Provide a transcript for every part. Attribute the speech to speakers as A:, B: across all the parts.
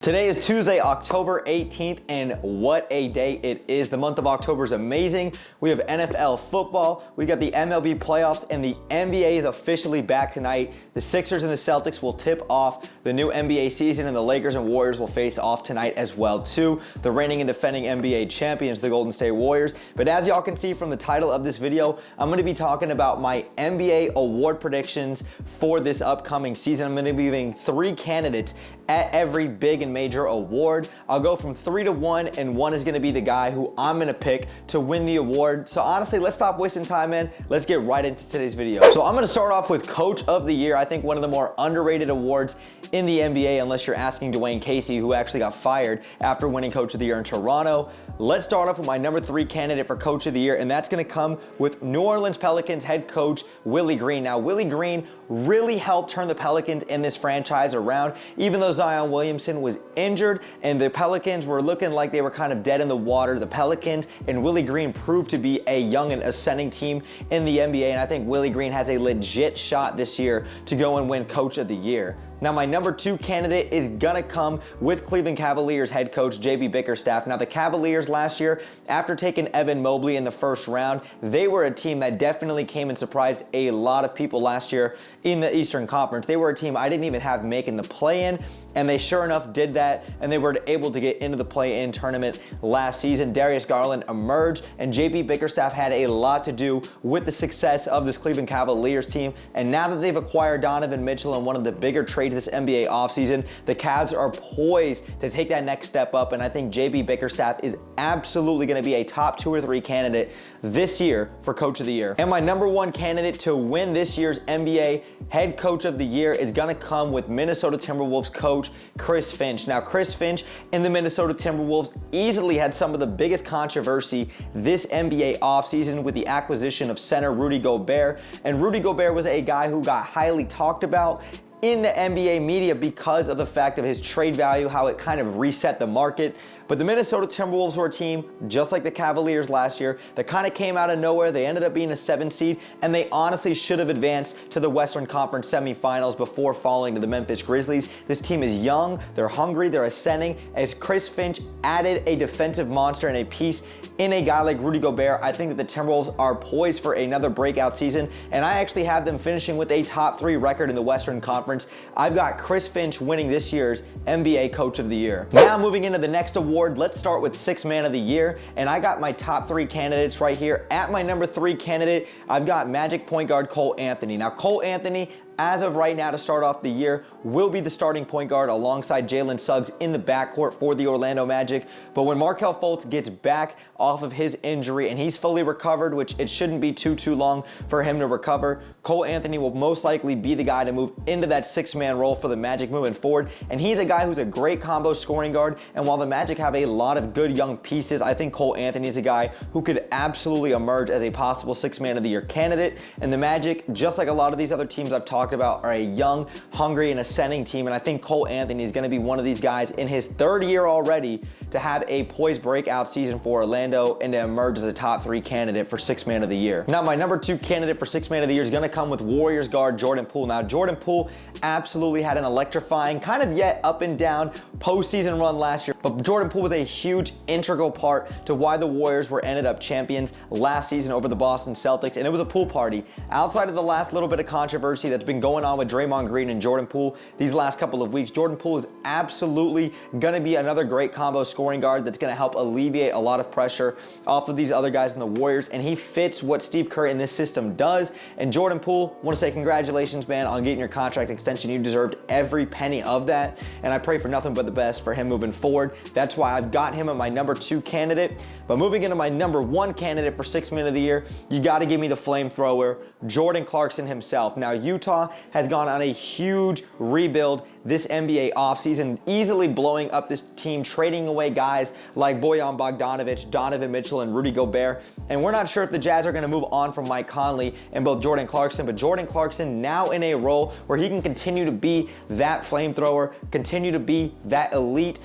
A: Today is Tuesday, October 18th, and what a day it is. The month of October is amazing. We have NFL football, we got the MLB playoffs, and the NBA is officially back tonight. The Sixers and the Celtics will tip off the new NBA season, and the Lakers and Warriors will face off tonight as well too. The reigning and defending NBA champions, the Golden State Warriors. But as y'all can see from the title of this video, I'm gonna be talking about my NBA award predictions for this upcoming season. I'm gonna be giving 3 candidates at every big and major award. I'll go from 3 to 1, and 1 is gonna be the guy who I'm gonna pick to win the award. So honestly, let's stop wasting time, man. Let's get right into today's video. So I'm gonna start off with Coach of the Year. I think one of the more underrated awards in the NBA, unless you're asking Dwayne Casey, who actually got fired after winning Coach of the Year in Toronto. Let's start off with my number 3 candidate for Coach of the Year, and that's gonna come with New Orleans Pelicans head coach Willie Green. Now, Willie Green really helped turn the Pelicans in this franchise around, even though Zion Williamson was injured and the Pelicans were looking like they were kind of dead in the water. The Pelicans and Willie Green proved to be a young and ascending team in the NBA, and I think Willie Green has a legit shot this year to go and win Coach of the Year. Now, my number 2 candidate is gonna come with Cleveland Cavaliers head coach JB Bickerstaff. Now, the Cavaliers last year, after taking Evan Mobley in the first round, they were a team that definitely came and surprised a lot of people last year in the Eastern Conference. They were a team I didn't even have making the play-in, and they sure enough did that, and they were able to get into the play-in tournament last season. Darius Garland emerged, and JB Bickerstaff had a lot to do with the success of this Cleveland Cavaliers team. And now that they've acquired Donovan Mitchell in one of the bigger trades this NBA offseason, the Cavs are poised to take that next step up, and I think JB Bickerstaff is absolutely going to be a top 2 or 3 candidate this year for Coach of the Year. And my number 1 candidate to win this year's NBA Head Coach of the Year is going to come with Minnesota Timberwolves coach Chris Finch. Now, Chris Finch and the Minnesota Timberwolves easily had some of the biggest controversy this NBA offseason with the acquisition of center Rudy Gobert, and Rudy Gobert was a guy who got highly talked about in the NBA media because of the fact of his trade value, how it kind of reset the market. But the Minnesota Timberwolves were a team, just like the Cavaliers last year, that kind of came out of nowhere. They ended up being a 7 seed, and they honestly should have advanced to the Western Conference semifinals before falling to the Memphis Grizzlies. This team is young, they're hungry, they're ascending. As Chris Finch added a defensive monster and a piece in a guy like Rudy Gobert, I think that the Timberwolves are poised for another breakout season, and I actually have them finishing with a top 3 record in the Western Conference. I've got Chris Finch winning this year's NBA Coach of the Year. Now moving into the next award, let's start with 6th Man of the Year, and I got my top 3 candidates right here. At my number 3 candidate, I've got Magic point guard Cole Anthony. Now, Cole Anthony, as of right now to start off the year, will be the starting point guard alongside Jalen Suggs in the backcourt for the Orlando Magic. But when Markelle Fultz gets back off of his injury and he's fully recovered, which it shouldn't be too long for him to recover, Cole Anthony will most likely be the guy to move into that 6-man role for the Magic moving forward. And he's a guy who's a great combo scoring guard. And while the Magic have a lot of good young pieces, I think Cole Anthony is a guy who could absolutely emerge as a possible 6th Man of the Year candidate. And the Magic, just like a lot of these other teams I've talked about, are a young, hungry, and ascending team, and I think Cole Anthony is going to be one of these guys in his 3rd year already to have a poised breakout season for Orlando and to emerge as a top 3 candidate for 6th Man of the Year. Now, my number 2 candidate for 6th Man of the Year is going to come with Warriors guard Jordan Poole. Now, Jordan Poole absolutely had an electrifying, kind of yet up and down postseason run last year, but Jordan Poole was a huge integral part to why the Warriors were ended up champions last season over the Boston Celtics, and it was a pool party. Outside of the last little bit of controversy that's been going on with Draymond Green and Jordan Poole these last couple of weeks, Jordan Poole is absolutely going to be another great combo scoring guard that's going to help alleviate a lot of pressure off of these other guys in the Warriors, and he fits what Steve Kerr in this system does. And Jordan Poole, want to say congratulations, man, on getting your contract extension. You deserved every penny of that, and I pray for nothing but the best for him moving forward. That's why I've got him at my number 2 candidate. But moving into my number 1 candidate for 6th Man of the Year, you got to give me the flamethrower, Jordan Clarkson himself. Now, Utah has gone on a huge rebuild this NBA offseason, easily blowing up this team, trading away guys like Bojan Bogdanovic, Donovan Mitchell, and Rudy Gobert. And we're not sure if the Jazz are going to move on from Mike Conley and both Jordan Clarkson, but Jordan Clarkson now in a role where he can continue to be that flamethrower, continue to be that elite,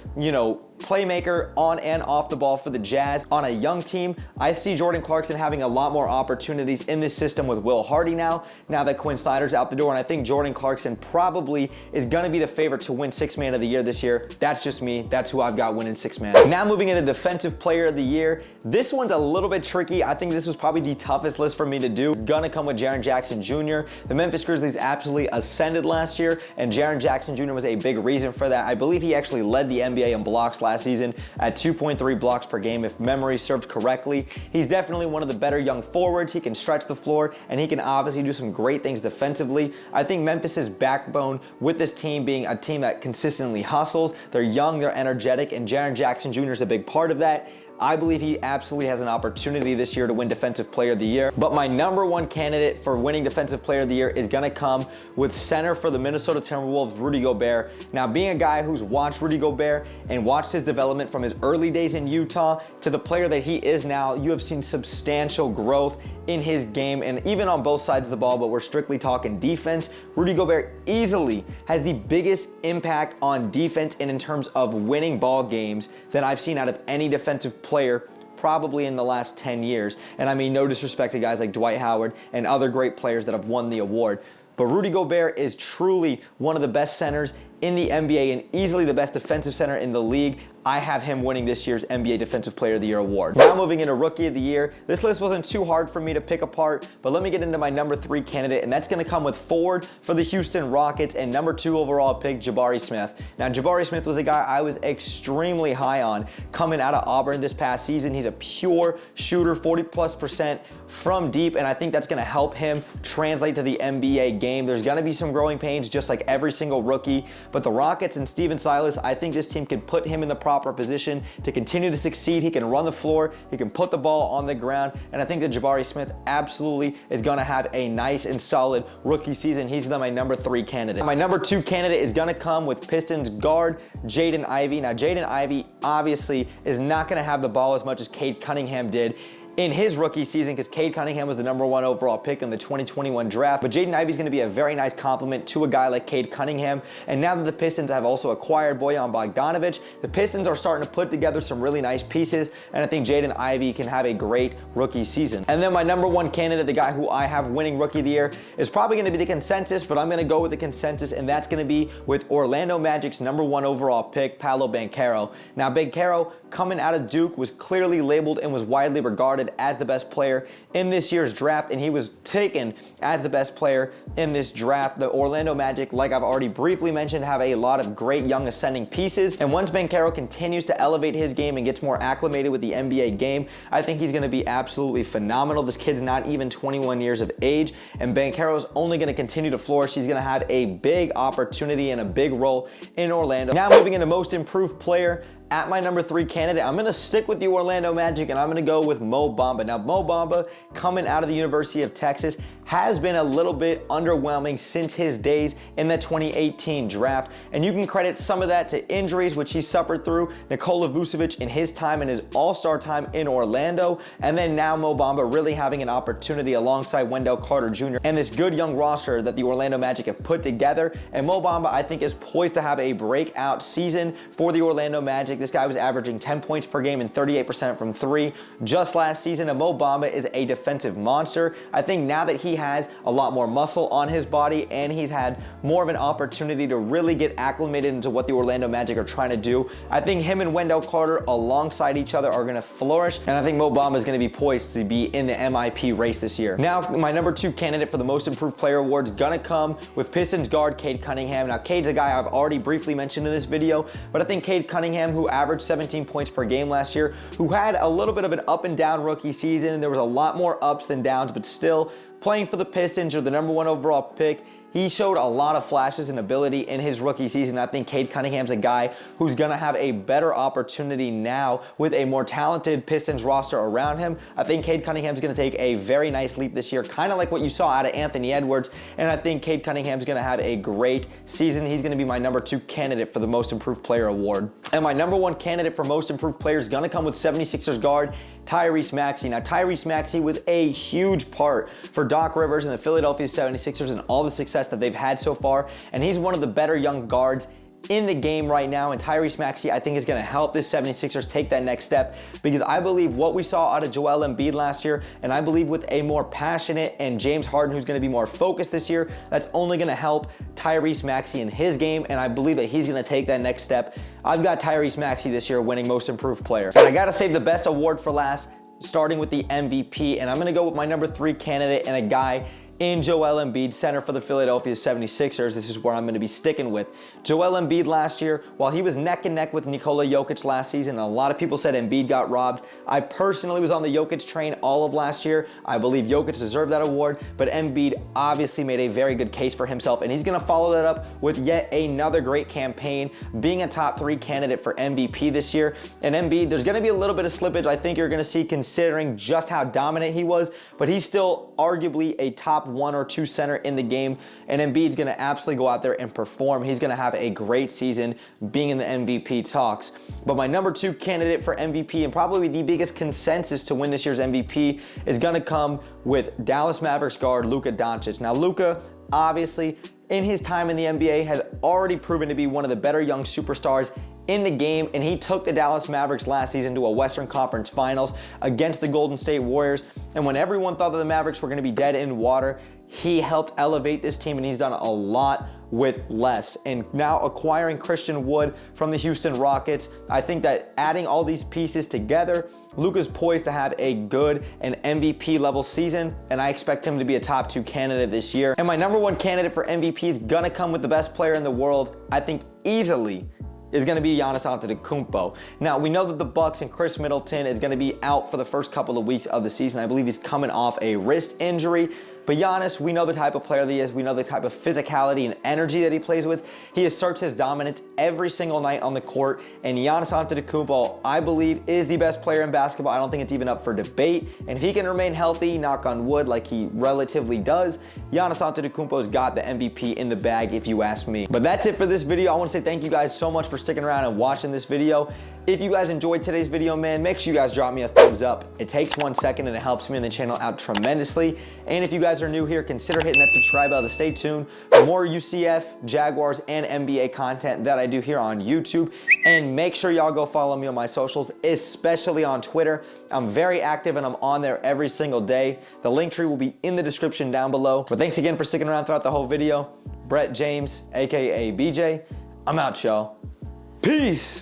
A: playmaker on and off the ball for the Jazz. On a young team, I see Jordan Clarkson having a lot more opportunities in this system with Will Hardy now that Quinn Snyder's out the door, and I think Jordan Clarkson probably is going to be the the favorite to win Sixth Man of the Year this year. That's just me. That's who I've got winning Sixth Man. Now moving into Defensive Player of the Year. This one's a little bit tricky. I think this was probably the toughest list for me to do. Gonna come with Jaren Jackson Jr. The Memphis Grizzlies absolutely ascended last year, and Jaren Jackson Jr. was a big reason for that. I believe he actually led the NBA in blocks last season at 2.3 blocks per game, if memory serves correctly. He's definitely one of the better young forwards. He can stretch the floor, and he can obviously do some great things defensively. I think Memphis's backbone with this team being a team that consistently hustles. They're young, they're energetic, and Jaren Jackson Jr. is a big part of that. I believe he absolutely has an opportunity this year to win Defensive Player of the Year. But my number one candidate for winning Defensive Player of the Year is gonna come with center for the Minnesota Timberwolves, Rudy Gobert. Now, being a guy who's watched Rudy Gobert and watched his development from his early days in Utah to the player that he is now, you have seen substantial growth in his game, and even on both sides of the ball, but we're strictly talking defense. Rudy Gobert easily has the biggest impact on defense and in terms of winning ball games that I've seen out of any defensive player probably in the last 10 years. And I mean, no disrespect to guys like Dwight Howard and other great players that have won the award. But Rudy Gobert is truly one of the best centers in the NBA and easily the best defensive center in the league. I have him winning this year's NBA Defensive Player of the Year award. Now moving into Rookie of the Year. This list wasn't too hard for me to pick apart, but let me get into my number 3 candidate, and that's gonna come with forward for the Houston Rockets and number 2 overall pick, Jabari Smith. Now, Jabari Smith was a guy I was extremely high on coming out of Auburn this past season. He's a pure shooter, 40+% from deep, and I think that's gonna help him translate to the NBA game. There's gonna be some growing pains, just like every single rookie, but the Rockets and Steven Silas, I think this team can put him in the proper position to continue to succeed. He can run the floor, he can put the ball on the ground, and I think that Jabari Smith absolutely is gonna have a nice and solid rookie season. He's my number 3 candidate. My number 2 candidate is gonna come with Pistons guard Jaden Ivey. Now, Jaden Ivey obviously is not gonna have the ball as much as Cade Cunningham did in his rookie season, because Cade Cunningham was the number 1 overall pick in the 2021 draft. But Jaden Ivey's going to be a very nice compliment to a guy like Cade Cunningham. And now that the Pistons have also acquired Bojan Bogdanovic, the Pistons are starting to put together some really nice pieces, and I think Jaden Ivey can have a great rookie season. And then my number 1 candidate, the guy who I have winning Rookie of the Year, is probably going to be the consensus, but I'm going to go with the consensus, and that's going to be with Orlando Magic's number 1 overall pick, Paolo Banchero. Now, Banchero, coming out of Duke, was clearly labeled and was widely regarded as the best player in this year's draft, and he was taken as the best player in this draft. The Orlando Magic, like I've already briefly mentioned, have a lot of great young ascending pieces, and once Banchero continues to elevate his game and gets more acclimated with the NBA game, I think he's going to be absolutely phenomenal. This kid's not even 21 years of age, and Banchero is only going to continue to flourish. He's going to have a big opportunity and a big role in Orlando. Now moving into Most Improved Player. At my number 3 candidate, I'm going to stick with the Orlando Magic, and I'm going to go with Mo Bamba. Now, Mo Bamba, coming out of the University of Texas, has been a little bit underwhelming since his days in the 2018 draft, and you can credit some of that to injuries, which he suffered through, Nikola Vucevic in his time and his all-star time in Orlando, and then now Mo Bamba really having an opportunity alongside Wendell Carter Jr. and this good young roster that the Orlando Magic have put together. And Mo Bamba, I think, is poised to have a breakout season for the Orlando Magic. This guy was averaging 10 points per game and 38% from 3 just last season, and Mo Bamba is a defensive monster. I think now that he has a lot more muscle on his body and he's had more of an opportunity to really get acclimated into what the Orlando Magic are trying to do, I think him and Wendell Carter alongside each other are going to flourish, and I think Mo Bamba is going to be poised to be in the MIP race this year. Now, my number 2 candidate for the Most Improved Player award is going to come with Pistons guard Cade Cunningham. Now, Cade's a guy I've already briefly mentioned in this video, but I think Cade Cunningham, who averaged 17 points per game last year, who had a little bit of an up and down rookie season. There was a lot more ups than downs, but still playing for the Pistons, or the number 1 overall pick. He showed a lot of flashes and ability in his rookie season. I think Cade Cunningham's a guy who's going to have a better opportunity now with a more talented Pistons roster around him. I think Cade Cunningham's going to take a very nice leap this year, kind of like what you saw out of Anthony Edwards, and I think Cade Cunningham's going to have a great season. He's going to be my number 2 candidate for the Most Improved Player award. And my number 1 candidate for Most Improved Player is going to come with 76ers guard Tyrese Maxey. Now, Tyrese Maxey was a huge part for Doc Rivers and the Philadelphia 76ers and all the success that they've had so far, and he's one of the better young guards in the game right now, and Tyrese Maxey, I think, is going to help this 76ers take that next step, because I believe what we saw out of Joel Embiid last year, and I believe with a more passionate and James Harden who's going to be more focused this year, that's only going to help Tyrese Maxey in his game, and I believe that he's going to take that next step. I've got Tyrese Maxey this year winning Most Improved Player. And I got to save the best award for last, starting with the MVP, and I'm going to go with my number 3 candidate and a guy in Joel Embiid, center for the Philadelphia 76ers. This is where I'm going to be sticking with. Joel Embiid last year, while he was neck and neck with Nikola Jokic last season, and a lot of people said Embiid got robbed, I personally was on the Jokic train all of last year. I believe Jokic deserved that award, but Embiid obviously made a very good case for himself, and he's going to follow that up with yet another great campaign, being a top 3 candidate for MVP this year. And Embiid, there's going to be a little bit of slippage I think you're going to see considering just how dominant he was, but he's still arguably a top 1 or 2 center in the game, and Embiid's going to absolutely go out there and perform. He's going to have a great season being in the MVP talks. But my number 2 candidate for MVP, and probably the biggest consensus to win this year's MVP, is going to come with Dallas Mavericks guard Luka Doncic. Now, Luka, obviously, in his time in the NBA, has already proven to be one of the better young superstars in the game, and he took the Dallas Mavericks last season to a Western Conference Finals against the Golden State Warriors. And when everyone thought that the Mavericks were going to be dead in water, he helped elevate this team, and he's done a lot with less. And now acquiring Christian Wood from the Houston Rockets, I think that adding all these pieces together, Luka's poised to have a good and MVP level season, and I expect him to be a top 2 candidate this year. And my number 1 candidate for MVP is gonna come with the best player in the world, I think easily, is going to be Giannis Antetokounmpo. Now, we know that the Bucks and Chris Middleton is going to be out for the first couple of weeks of the season. I believe he's coming off a wrist injury. But Giannis, we know the type of player that he is. We know the type of physicality and energy that he plays with. He asserts his dominance every single night on the court. And Giannis Antetokounmpo, I believe, is the best player in basketball. I don't think it's even up for debate. And if he can remain healthy, knock on wood, like he relatively does, Giannis Antetokounmpo's got the MVP in the bag, if you ask me. But that's it for this video. I want to say thank you guys so much for sticking around and watching this video. If you guys enjoyed today's video, man, make sure you guys drop me a thumbs up. It takes 1 second and it helps me and the channel out tremendously. And if you guys are new here, consider hitting that subscribe bell to stay tuned for more UCF, Jaguars, and NBA content that I do here on YouTube. And make sure y'all go follow me on my socials, especially on Twitter. I'm very active and I'm on there every single day. The link tree will be in the description down below. But thanks again for sticking around throughout the whole video. Brett James, aka BJ, I'm out, y'all. Peace.